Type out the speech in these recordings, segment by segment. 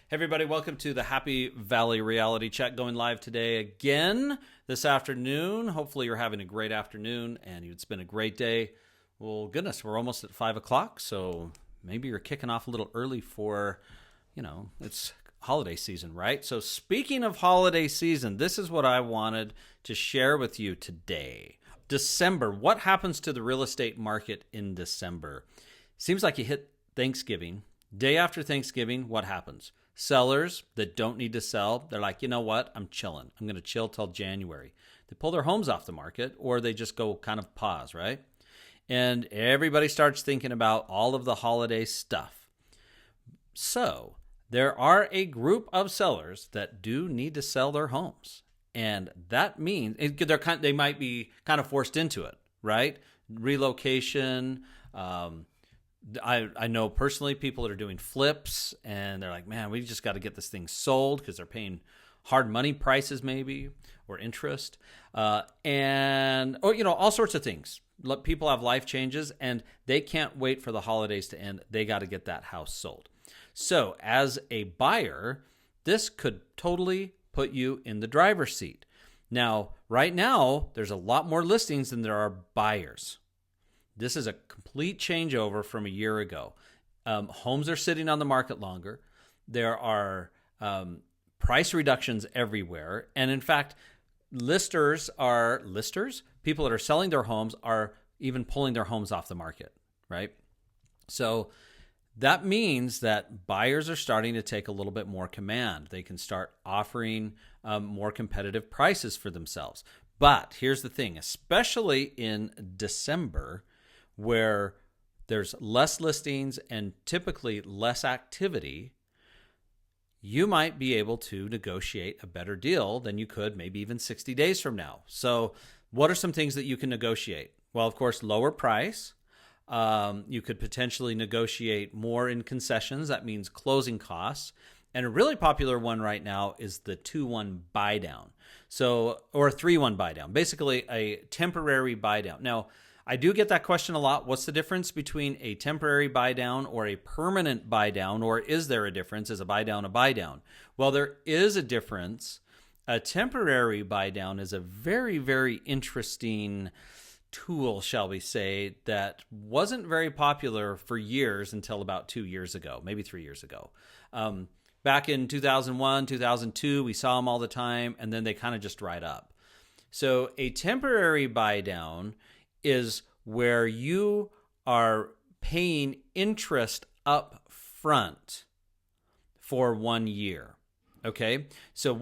Hey everybody, welcome to the Happy Valley Reality Check, going live today again this afternoon. Hopefully you're having a great afternoon and it's been a great day. Well, goodness, we're almost at 5 o'clock, so maybe you're kicking off a little early for, it's holiday season, right? So speaking of holiday season, this is what I wanted to share with you today. December, what happens to the real estate market in December? Seems like you hit Thanksgiving. Day after Thanksgiving, what happens? Sellers that don't need to sell, they're like, you know what? I'm chilling. I'm going to chill till January. They pull their homes off the market or they just go kind of pause, right? And everybody starts thinking about all of the holiday stuff. So there are a group of sellers that do need to sell their homes. And that means they might be kind of forced into it, right? Relocation, I know personally people that are doing flips and they're like, man, we just got to get this thing sold because they're paying hard money prices maybe or interest or all sorts of things. People have life changes and they can't wait for the holidays to end. They got to get that house sold. So as a buyer, this could totally put you in the driver's seat. Now, right now, there's a lot more listings than there are buyers. This is a complete changeover from a year ago. Homes are sitting on the market longer. There are price reductions everywhere. And in fact, people that are selling their homes are even pulling their homes off the market, right? So that means that buyers are starting to take a little bit more command. They can start offering more competitive prices for themselves. But here's the thing, especially in December, where there's less listings and typically less activity, you might be able to negotiate a better deal than you could maybe even 60 days from now. So what are some things that you can negotiate? Well, of course, lower price. You could potentially negotiate more in concessions. That means closing costs. And a really popular one right now is the 2-1 buy down. Or a 3-1 buy down, basically a temporary buy down. Now, I do get that question a lot. What's the difference between a temporary buy down or a permanent buy down? Or is there a difference? Is a buy down a buy down? Well, there is a difference. A temporary buy down is a very, very interesting tool, shall we say, that wasn't very popular for years until about 2 years ago, maybe 3 years ago. Back in 2001, 2002, we saw them all the time, and then they kind of just dried up. So a temporary buy down is where you are paying interest up front for 1 year. Okay, so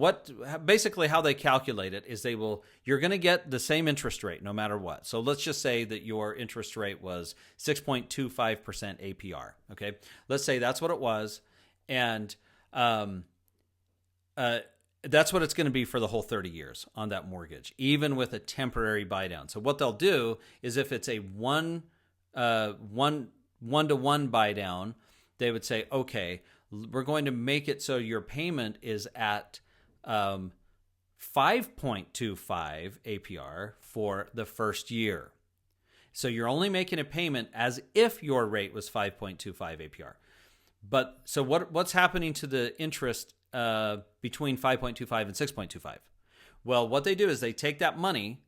basically how they calculate it is you're going to get the same interest rate no matter what. So let's just say that your interest rate was 6.25% APR. Okay, let's say that's what it was, and that's what it's going to be for the whole 30 years on that mortgage, even with a temporary buy down. So what they'll do is if it's a one-to-one buy down, they would say, okay, we're going to make it so your payment is at 5.25 APR for the first year. So you're only making a payment as if your rate was 5.25 APR. But so what's happening to the interest between 5.25 and 6.25? Well, what they do is they take that money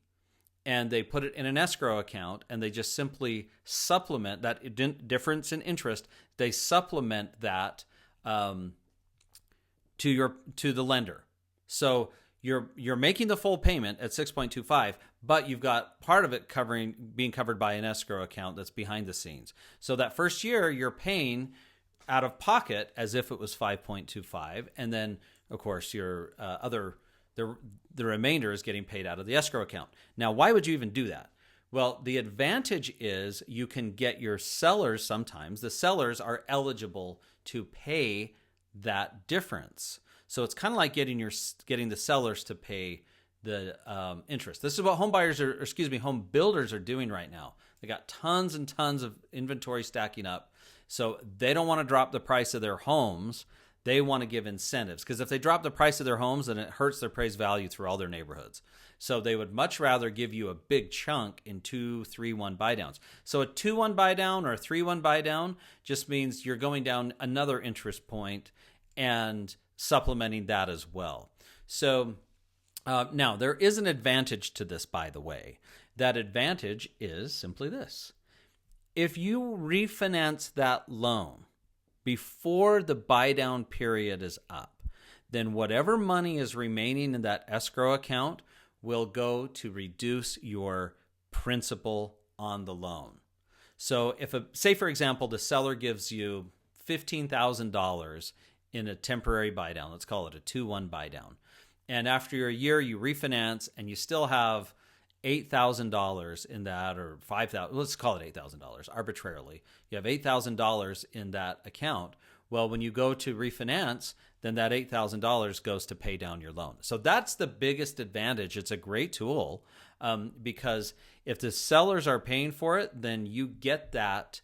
and they put it in an escrow account and they just simply supplement that difference in interest. They supplement that to the lender. So you're making the full payment at 6.25, but you've got part of it being covered by an escrow account that's behind the scenes. So that first year you're paying out of pocket as if it was 5.25, and then of course your the remainder is getting paid out of the escrow account. Now, why would you even do that? Well, the advantage is you can get your sellers sometimes. The sellers are eligible to pay that difference. So it's kind of like getting the sellers to pay the interest. This is what home builders are doing right now. They got tons and tons of inventory stacking up. So they don't want to drop the price of their homes. They want to give incentives, because if they drop the price of their homes, then it hurts their appraised value through all their neighborhoods. So they would much rather give you a big chunk in 2, 3-1 buy downs. So a 2-1 buy down or a 3-1 buy down just means you're going down another interest point, and supplementing that as well. So now there is an advantage to this, by the way. That advantage is simply this. If you refinance that loan before the buy down period is up, then whatever money is remaining in that escrow account will go to reduce your principal on the loan. So if say for example, the seller gives you $15,000 in a temporary buy down, let's call it a 2-1 buy down. And after a year you refinance and you still have $8,000 in that, or $5,000, let's call it $8,000 arbitrarily. You have $8,000 in that account. Well, when you go to refinance, then that $8,000 goes to pay down your loan. So that's the biggest advantage. It's a great tool because if the sellers are paying for it, then you get that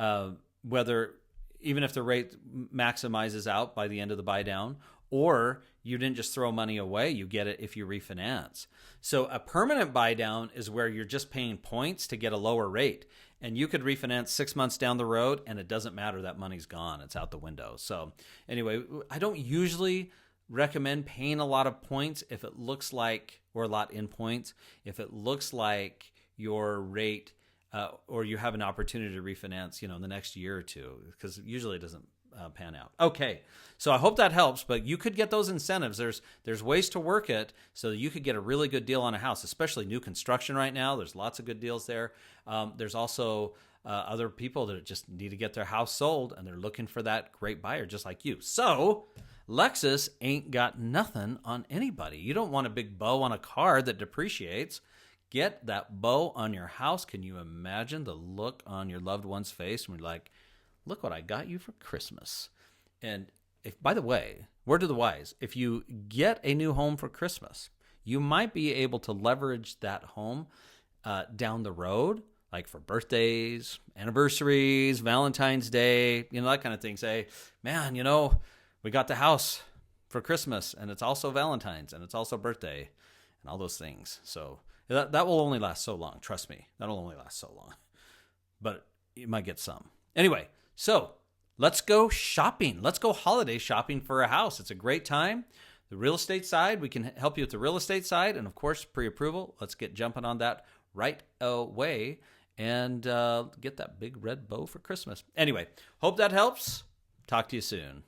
even if the rate maximizes out by the end of the buy down, or you didn't just throw money away, you get it if you refinance. So a permanent buy down is where you're just paying points to get a lower rate. And you could refinance 6 months down the road and it doesn't matter, that money's gone. It's out the window. So anyway, I don't usually recommend paying a lot of points if it looks like, or a lot in points, if it looks like your rate or you have an opportunity to refinance, in the next year or two, because usually it doesn't pan out. Okay, so I hope that helps, but you could get those incentives. There's ways to work it so that you could get a really good deal on a house, especially new construction right now. There's lots of good deals there. There's also other people that just need to get their house sold, and they're looking for that great buyer just like you. So Lexus ain't got nothing on anybody. You don't want a big bow on a car that depreciates. Get that bow on your house. Can you imagine the look on your loved one's face when you're like, look what I got you for Christmas? And by the way, word to the wise, if you get a new home for Christmas, you might be able to leverage that home down the road, like for birthdays, anniversaries, Valentine's Day, that kind of thing. Say, man, we got the house for Christmas, and it's also Valentine's, and it's also birthday, and all those things. So that will only last so long. Trust me, that'll only last so long. But you might get some. Anyway, so let's go shopping. Let's go holiday shopping for a house. It's a great time. The real estate side, we can help you with the real estate side. And of course, pre-approval. Let's get jumping on that right away and get that big red bow for Christmas. Anyway, hope that helps. Talk to you soon.